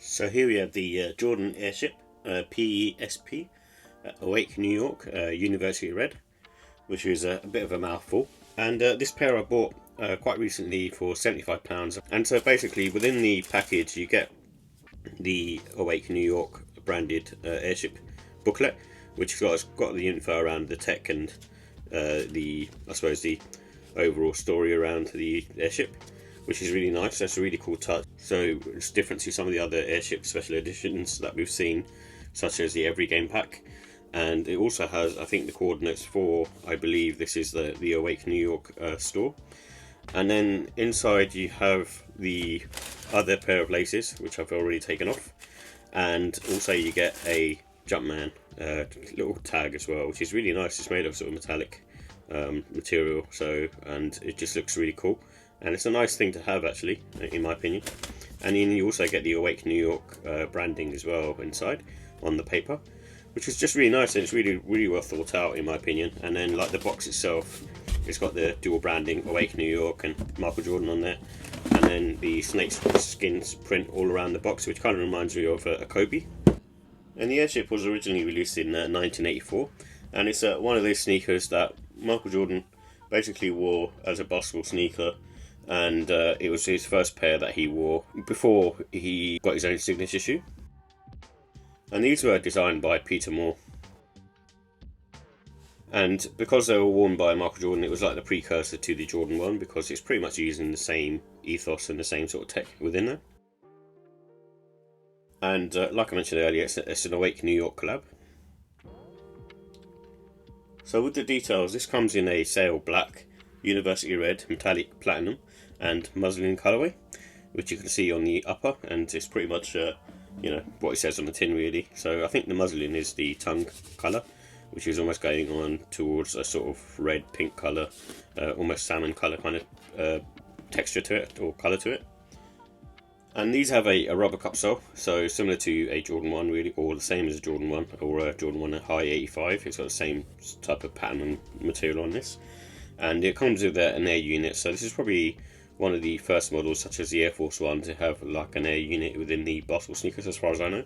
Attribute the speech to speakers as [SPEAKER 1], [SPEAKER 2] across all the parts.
[SPEAKER 1] So here we have the Jordan Airship, PESP, Awake New York, University Red, which is a bit of a mouthful. And this pair I bought quite recently for £75. And so basically within the package you get the Awake New York branded airship booklet, which has got the info around the tech and the overall story around the airship, which is really nice. That's a really cool touch. So it's different to some of the other airship special editions that we've seen, such as the Every Game Pack. And it also has, I think, the coordinates for, I believe this is the Awake New York store. And then inside you have the other pair of laces, which I've already taken off. And also you get a Jumpman little tag as well, which is really nice. It's made of sort of metallic material, and it just looks really cool. And it's a nice thing to have, actually, in my opinion. And then you also get the Awake New York branding as well inside on the paper, which is just really nice, and it's really well thought out, in my opinion. And then, like, the box itself, it's got the dual branding, Awake New York and Michael Jordan on there. And then the snake skin print all around the box, which kind of reminds me of a Kobe. And the airship was originally released in 1984, and it's one of those sneakers that Michael Jordan basically wore as a basketball sneaker. And it was his first pair that he wore before he got his own signature shoe. And these were designed by Peter Moore. And because they were worn by Michael Jordan, it was like the precursor to the Jordan 1, because it's pretty much using the same ethos and the same sort of tech within there. And like I mentioned earlier, it's an Awake New York collab. So with the details, this comes in a sail black, University Red, metallic platinum and muslin colourway, which you can see on the upper, and it's pretty much what it says on the tin, really. So I think the muslin is the tongue colour, which is almost going on towards a sort of red pink colour, almost salmon colour kind of texture to it, or colour to it. And these have a rubber cup sole, so similar to a Jordan 1, really, or the same as a Jordan 1, or a Jordan 1 High 85. It's got the same type of pattern and material on this. And it comes with an air unit, so this is probably one of the first models, such as the Air Force One, to have like an air unit within the basketball sneakers, as far as I know.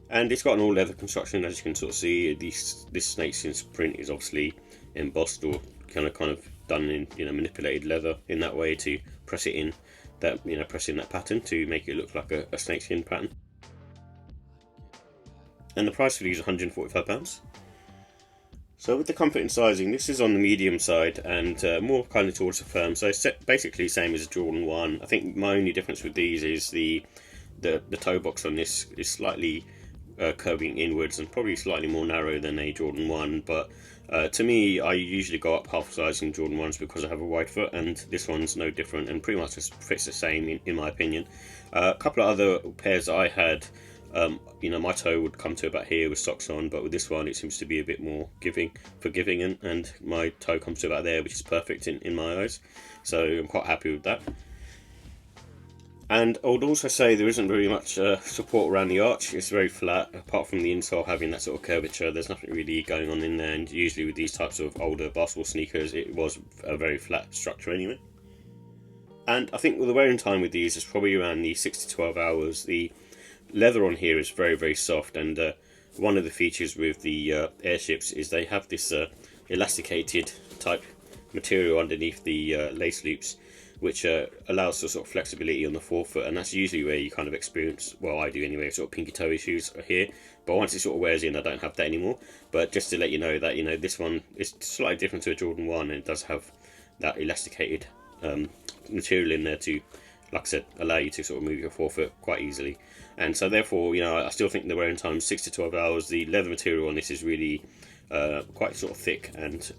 [SPEAKER 1] And it's got an all leather construction, as you can sort of see. This snakeskin print is obviously embossed or kind of done in manipulated leather in that way to press it in that pattern to make it look like a snakeskin pattern. And the price for these is £145. So with the comfort and sizing, this is on the medium side and more kind of towards the firm. So it's basically the same as a Jordan 1. I think my only difference with these is the toe box on this is slightly curving inwards and probably slightly more narrow than a Jordan 1. But to me, I usually go up half size in Jordan 1s because I have a wide foot, and this one's no different and pretty much just fits the same in my opinion. A couple of other pairs that I had, my toe would come to about here with socks on, but with this one it seems to be a bit more forgiving, and my toe comes to about there, which is perfect in my eyes. So I'm quite happy with that. And I would also say there isn't very much support around the arch. It's very flat, apart from the insole having that sort of curvature. There's nothing really going on in there, and usually with these types of older basketball sneakers it was a very flat structure anyway. And I think the wearing time with these is probably around the 6 to 12 hours. The leather on here is very soft, and one of the features with the airships is they have this elasticated type material underneath the lace loops, which allows for sort of flexibility on the forefoot, and that's usually where you kind of experience, well, I do anyway, sort of pinky toe issues here. But once it sort of wears in, I don't have that anymore. But just to let you know that this one is slightly different to a Jordan 1, and it does have that elasticated material in there to, like I said, allow you to sort of move your forefoot quite easily. And so therefore, I still think the wearing time is 6 to 12 hours. The leather material on this is really quite sort of thick and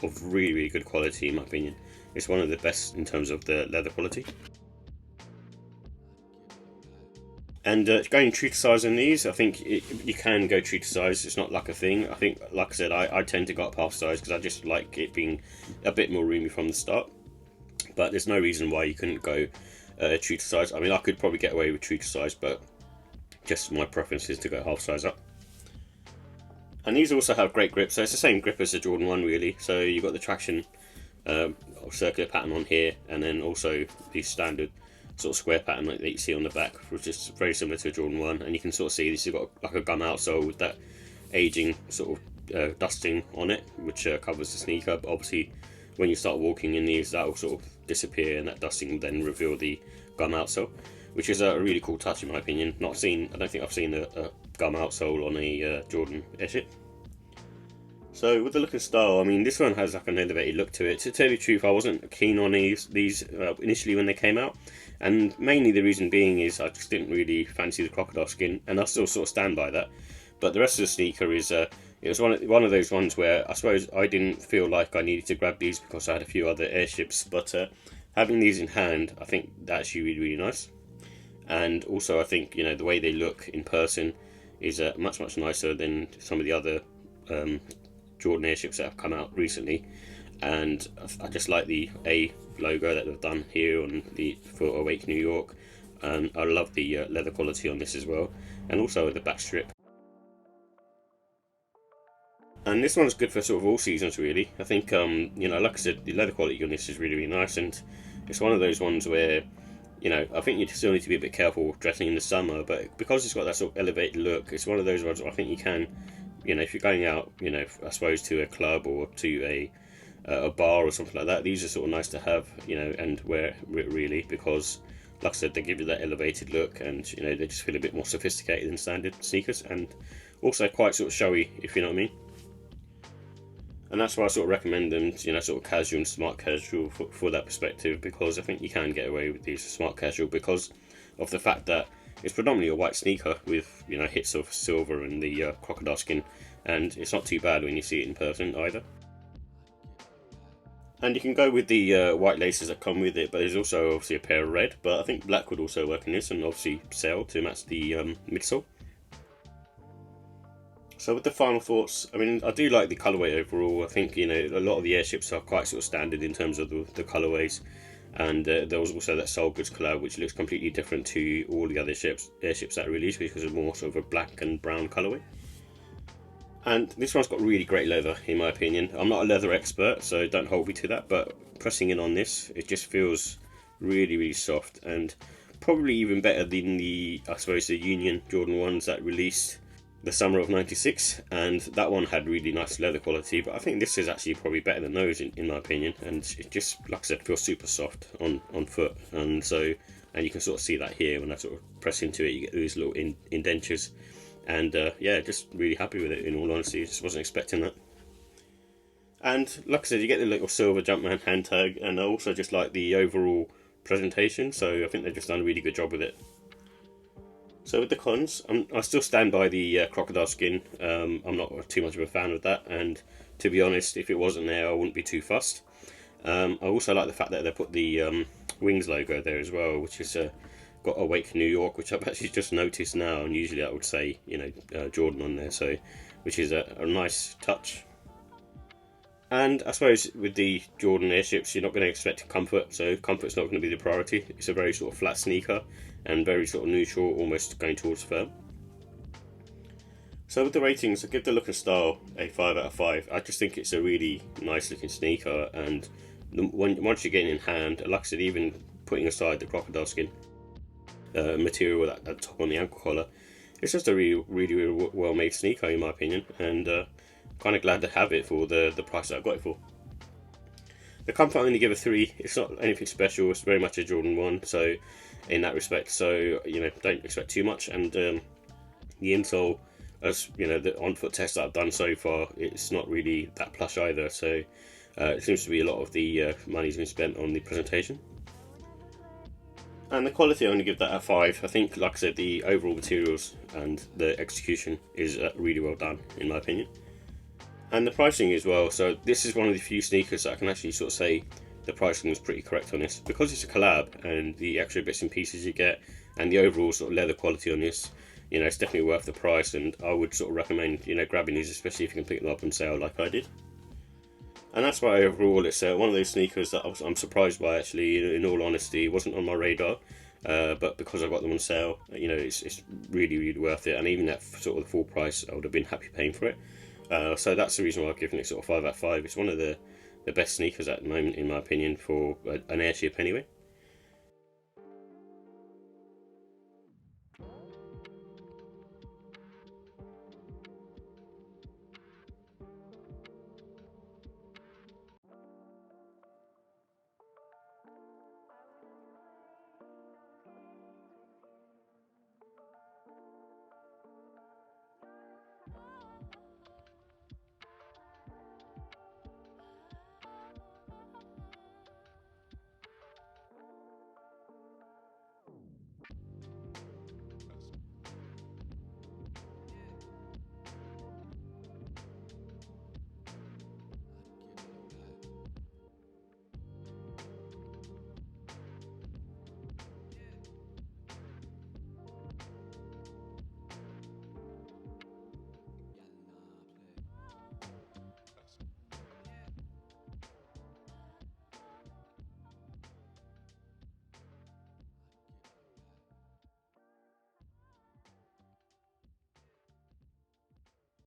[SPEAKER 1] of really good quality, in my opinion. It's one of the best in terms of the leather quality. And going true to size on these, I think you can go true to size. It's not like a thing. I think, like I said, I tend to go up half size because I just like it being a bit more roomy from the start. But there's no reason why you couldn't go true to size. I mean, I could probably get away with true to size, but just my preference is to go half size up. And these also have great grip, so it's the same grip as the Jordan 1, really. So you've got the traction circular pattern on here, and then also the standard sort of square pattern like that you see on the back, which is very similar to a Jordan 1. And you can sort of see this has got like a gum outsole with that aging sort of dusting on it, which covers the sneaker. But obviously when you start walking in these, that will sort of disappear, and that dusting will then reveal the gum outsole, which is a really cool touch in my opinion. I don't think I've seen a gum outsole on a Jordan airship. So with the look and style, I mean, this one has like an elevated look to it. To tell you the truth, I wasn't keen on these initially when they came out, and mainly the reason being is I just didn't really fancy the crocodile skin, and I still sort of stand by that. But the rest of the sneaker is it was one of those ones where I suppose I didn't feel like I needed to grab these because I had a few other airships, but having these in hand, I think they're actually really, really nice. And also I think, you know, the way they look in person is much nicer than some of the other Jordan airships that have come out recently. And I just like the A logo that they've done here on for Awake New York. I love the leather quality on this as well, and also the back strip. And this one's good for sort of all seasons really. I think you know, like I said, the leather quality on this is really, really nice, and it's one of those ones where, you know, I think you still need to be a bit careful dressing in the summer, but because it's got that sort of elevated look, it's one of those ones where I think you can, you know, if you're going out, you know, I suppose to a club or to a bar or something like that, these are sort of nice to have, you know, and wear really, because like I said, they give you that elevated look, and you know, they just feel a bit more sophisticated than standard sneakers, and also quite sort of showy, if you know what I mean. And that's why I sort of recommend them, you know, sort of casual and smart casual for that perspective, because I think you can get away with these smart casual because of the fact that it's predominantly a white sneaker with, you know, hits of silver and the crocodile skin, and it's not too bad when you see it in person either. And you can go with the white laces that come with it, but there's also obviously a pair of red, but I think black would also work in this, and obviously sail to match the midsole. So with the final thoughts, I mean, I do like the colourway overall. I think, you know, a lot of the airships are quite sort of standard in terms of the colourways, and there was also that Soul Goods collab, which looks completely different to all the other airships that are released, because it's more sort of a black and brown colourway. And this one's got really great leather, in my opinion. I'm not a leather expert, so don't hold me to that, but pressing in on this, it just feels really, really soft, and probably even better than the, I suppose, the Union Jordan ones that released the summer of '96, and that one had really nice leather quality, but I think this is actually probably better than those in my opinion, and it just, like I said, feels super soft on foot, and you can sort of see that here when I sort of press into it, you get these little indentures, and yeah, just really happy with it, in all honesty. Just wasn't expecting that. And like I said, you get the little silver Jumpman hand tag, and I also just like the overall presentation, so I think they've just done a really good job with it. So with the cons, I still stand by the crocodile skin. I'm not too much of a fan of that, and to be honest, if it wasn't there, I wouldn't be too fussed. I also like the fact that they put the Wings logo there as well, which is got Awake New York, which I've actually just noticed now, and usually I would say, you know, Jordan on there, so which is a nice touch. And I suppose with the Jordan airships, you're not going to expect comfort, so comfort's not going to be the priority. It's a very sort of flat sneaker, and very sort of neutral, almost going towards firm. So with the ratings, I give the look and style a 5 out of 5. I just think it's a really nice looking sneaker, and once you get it in hand, like I said, even putting aside the crocodile skin material at the top on the ankle collar, it's just a really well made sneaker in my opinion, and kind of glad to have it for the price that I got it for. The comfort I only give a 3. It's not anything special. It's very much a Jordan 1, so in that respect, so you know, don't expect too much. And the insole, as you know, the on-foot test that I've done so far, it's not really that plush either. So it seems to be a lot of the money's been spent on the presentation. And the quality, I only give that a 5. I think, like I said, the overall materials and the execution is really well done, in my opinion. And the pricing as well, so this is one of the few sneakers that I can actually sort of say the pricing was pretty correct on this, because it's a collab, and the extra bits and pieces you get and the overall sort of leather quality on this, you know, it's definitely worth the price, and I would sort of recommend, you know, grabbing these, especially if you can pick them up on sale like I did. And that's why overall it's one of those sneakers that I'm surprised by, actually, in all honesty. It wasn't on my radar, but because I got them on sale, you know, it's really worth it, and even at sort of the full price I would have been happy paying for it. So that's the reason why I've given it sort of 5 out of 5. It's one of the best sneakers at the moment, in my opinion, for an airship anyway.